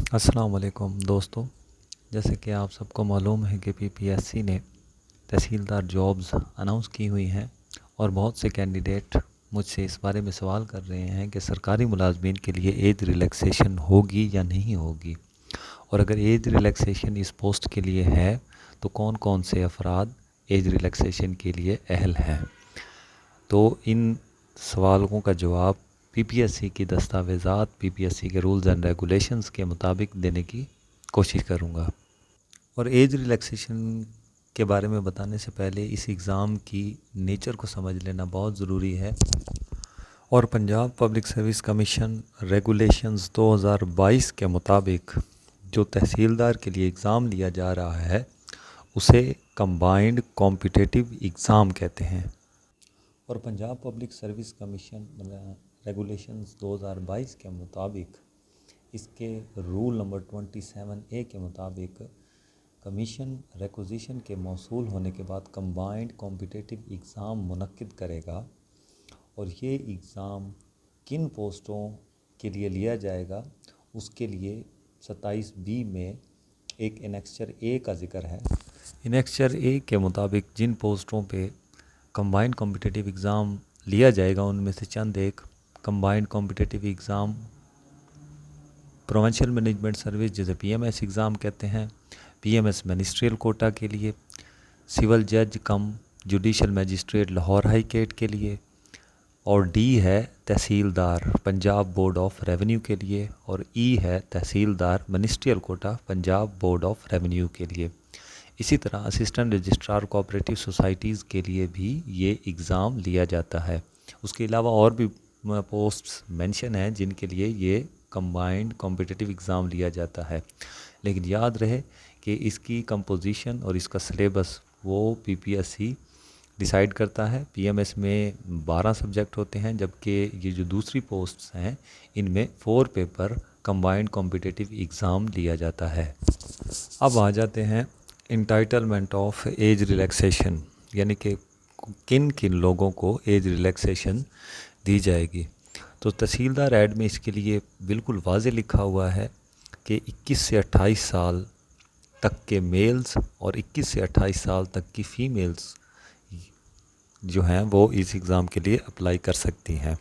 अस्सलाम वालेकुम दोस्तों। जैसे कि आप सबको मालूम है कि पीपीएससी ने तहसीलदार जॉब्स अनाउंस की हुई हैं और बहुत से कैंडिडेट मुझसे इस बारे में सवाल कर रहे हैं कि सरकारी मुलाजमीन के लिए एज रिलैक्सेशन होगी या नहीं होगी, और अगर एज रिलैक्सेशन इस पोस्ट के लिए है तो कौन कौन से अफराद एज रिलैक्सेशन के लिए अहल हैं। तो इन सवालों का जवाब पीपीएससी की दस्तावेज़ात, पीपीएससी के रूल्स एंड रेगुलेशंस के मुताबिक देने की कोशिश करूँगा। और एज रिलैक्सेशन के बारे में बताने से पहले इस एग्ज़ाम की नेचर को समझ लेना बहुत ज़रूरी है। और Punjab public service commission regulations 2022 के मुताबिक जो तहसीलदार के लिए एग्ज़ाम लिया जा रहा है उसे कंबाइंड कॉम्पिटिटिव एग्ज़ाम कहते हैं। और Punjab public service commission regulations 2022 के मुताबिक इसके रूल नंबर 27A के मुताबिक कमीशन रिक्विजिशन के मौसूल होने के बाद कंबाइंड कॉम्पिटिटिव एग्ज़ाम मुनक्किद करेगा। और ये एग्ज़ाम किन पोस्टों के लिए लिया जाएगा उसके लिए 27B में एक एनेक्चर ए का ज़िक्र है। एनेक्चर ए के मुताबिक जिन पोस्टों पे कंबाइंड कॉम्पिटिटिव एग्ज़ाम लिया जाएगा उनमें से चंद एक combined competitive exam provincial management service जिसे पीएमएस एग्ज़ाम कहते हैं, पीएमएस मिनिस्ट्रियल कोटा के लिए, सिविल जज cum judicial magistrate Lahore high court के लिए, और डी है tehsildar Punjab board of revenue के लिए, और ई है tehsildar ministerial quota Punjab board of revenue के लिए। इसी तरह असिस्टेंट रजिस्ट्रार कोऑपरेटिव सोसाइटीज़ के लिए भी ये एग्ज़ाम लिया जाता है। उसके अलावा और भी पोस्ट्स मेंशन हैं जिनके लिए ये कंबाइंड कॉम्पिटिटिव एग्ज़ाम लिया जाता है। लेकिन याद रहे कि इसकी कंपोजिशन और इसका सिलेबस वो पीपीएससी डिसाइड करता है। पीएमएस में 12 सब्जेक्ट होते हैं, जबकि ये जो दूसरी पोस्ट्स हैं इनमें 4 पेपर कंबाइंड कॉम्पिटिटिव एग्ज़ाम लिया जाता है। अब आ जाते हैं इंटाइटलमेंट ऑफ एज रिलैक्सेशन, यानी कि किन किन लोगों को एज रिलैक्सेशन दी जाएगी। तो तहसीलदार ऐड में इसके लिए बिल्कुल वाज़े लिखा हुआ है कि 21 से 28 साल तक के मेल्स और 21 से 28 साल तक की फ़ीमेल्स जो हैं वो इस एग्ज़ाम के लिए अप्लाई कर सकती हैं।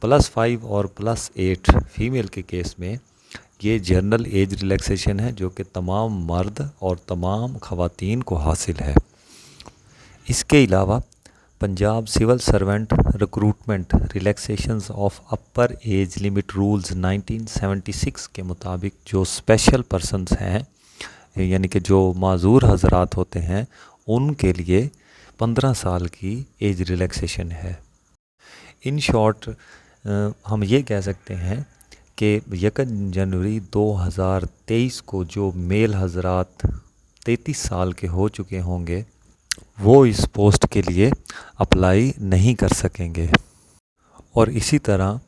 +5 और +8 फीमेल के केस में ये जनरल एज रिलैक्सेशन है जो कि तमाम मर्द और तमाम ख़वातीन को हासिल है। इसके अलावा Punjab civil servant recruitment relaxations of upper age limit rules 1976 के मुताबिक जो स्पेशल पर्सन्स हैं, यानी कि जो माजूर हजरात होते हैं, उनके लिए 15 साल की एज रिलैक्सेशन है। इन शॉर्ट हम ये कह सकते हैं कि 1 जनवरी 2023 को जो मेल हजरात 33 साल के हो चुके होंगे वो इस पोस्ट के लिए अप्लाई नहीं कर सकेंगे। और इसी तरह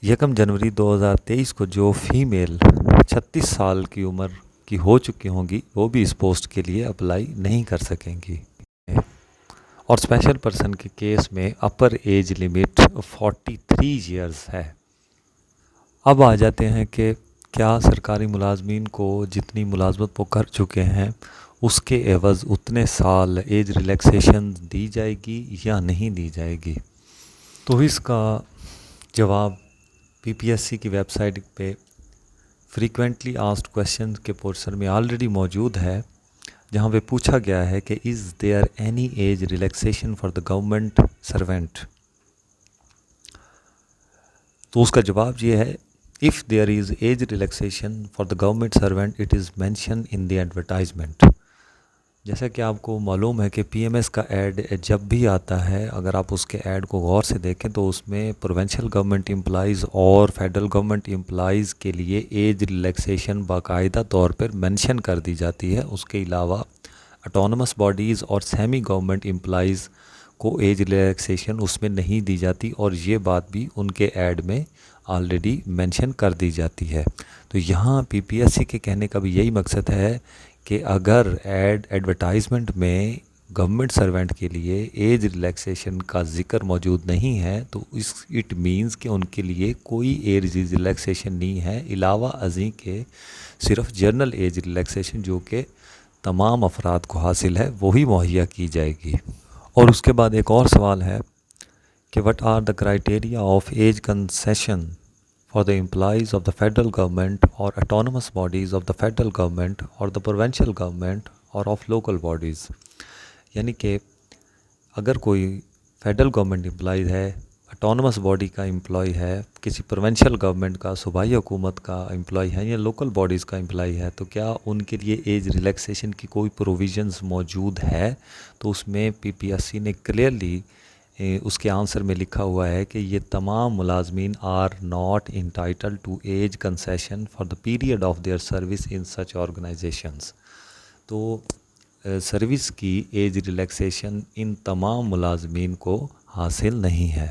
1 जनवरी 2023 को जो फीमेल 36 साल की उम्र की हो चुकी होंगी वो भी इस पोस्ट के लिए अप्लाई नहीं कर सकेंगी। और स्पेशल पर्सन के केस में अपर एज लिमिट 43 इयर्स है। अब आ जाते हैं कि क्या सरकारी मुलाजमीन को जितनी मुलाजमत वो कर चुके हैं उसके एवज़ उतने साल एज रिलैक्सेशन दी जाएगी या नहीं दी जाएगी। तो इसका जवाब पीपीएससी की वेबसाइट पे फ्रीक्वेंटली आस्क्ड क्वेश्चन के पोर्शन में ऑलरेडी मौजूद है, जहाँ पे पूछा गया है कि is there any age relaxation for the government servant. तो उसका जवाब ये है, if there is age relaxation for the government servant it is mention in the advertisement. जैसा कि आपको मालूम है कि पीएमएस का ऐड जब भी आता है, अगर आप उसके ऐड को गौर से देखें तो उसमें प्रोविंशियल गवर्नमेंट एम्प्लॉइज़ और फेडरल गवर्नमेंट एम्प्लॉइज़ के लिए एज रिलैक्सेशन बाकायदा तौर पर मेंशन कर दी जाती है। उसके अलावा ऑटोनमस बॉडीज़ और सेमी गवर्नमेंट एम्प्लॉइज़ को एज रिलैक्सेशन उसमें नहीं दी जाती, और ये बात भी उनके ऐड में ऑलरेडी मेंशन कर दी जाती है। तो यहाँ पीपीएससी के कहने का भी यही मकसद है कि अगर एडवर्टाइजमेंट में گورنمنٹ سرونٹ کے لیے ایج ریلیکسیشن کا ذکر موجود نہیں ہے تو اٹ مینز کہ ان کے لیے کوئی ایج ریلیکسیشن نہیں ہے علاوہ ازیں کہ صرف جنرل ایج ریلیکسیشن جو کہ تمام افراد کو حاصل ہے وہی مہیا کی جائے گی۔ اور اس کے بعد ایک اور سوال ہے کہ what are the criteria of age concession for the employees of the federal government or autonomous bodies of the federal government or the provincial government or of local bodies، یعنی کہ اگر کوئی فیڈرل گورنمنٹ امپلائی ہے، autonomous body کا employee ہے، کسی provincial government کا صوبائی حکومت کا امپلائی ہے یا لوکل باڈیز کا امپلائی ہے، تو کیا ان کے لیے ایج ریلیکسیشن کی کوئی پروویژنز موجود ہے؟ تو اس میں پی پی ایس سی نے کلیئرلی اس کے آنسر میں لکھا ہوا ہے کہ یہ تمام ملازمین are not entitle to age concession for the period of their service in such organisations. تو سروس کی ایج ریلیکسیشن ان تمام ملازمین کو حاصل نہیں ہے۔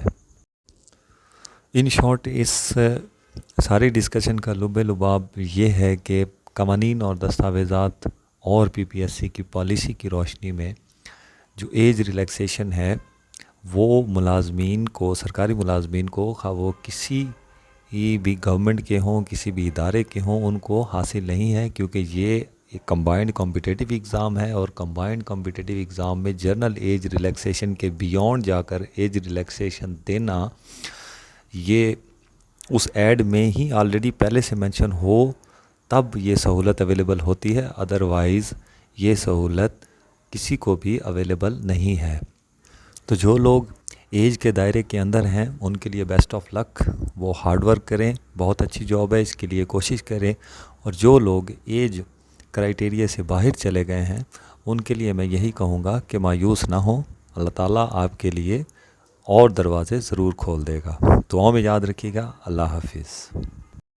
ان شارٹ اس ساری ڈسکشن کا لب لباب یہ ہے کہ قوانین اور دستاویزات اور پی پی ایس سی کی پالیسی کی روشنی میں جو ایج ریلیکسیشن ہے وہ ملازمین کو، سرکاری ملازمین کو، خواہ وہ کسی بھی گورنمنٹ کے ہوں، کسی بھی ادارے کے ہوں، ان کو حاصل نہیں ہے، کیونکہ یہ ایک کمبائنڈ کمپیٹیٹیو ایگزام ہے اور کمبائنڈ کمپیٹیٹیو ایگزام میں جنرل ایج ریلیکسیشن کے بیونڈ جا کر ایج ریلیکسیشن دینا یہ اس ایڈ میں ہی آلریڈی پہلے سے مینشن ہو تب یہ سہولت اویلیبل ہوتی ہے، ادروائز یہ سہولت کسی کو بھی اویلیبل نہیں ہے۔ تو جو لوگ ایج کے دائرے کے اندر ہیں ان کے لیے بیسٹ آف لک، وہ ہارڈ ورک کریں، بہت اچھی جاب ہے، اس کے لیے کوشش کریں، اور جو لوگ ایج کرائٹیریا سے باہر چلے گئے ہیں ان کے لیے میں یہی کہوں گا کہ مایوس نہ ہوں، اللہ تعالیٰ آپ کے لیے اور دروازے ضرور کھول دے گا۔ دعاؤں میں یاد رکھیے گا۔ اللہ حافظ۔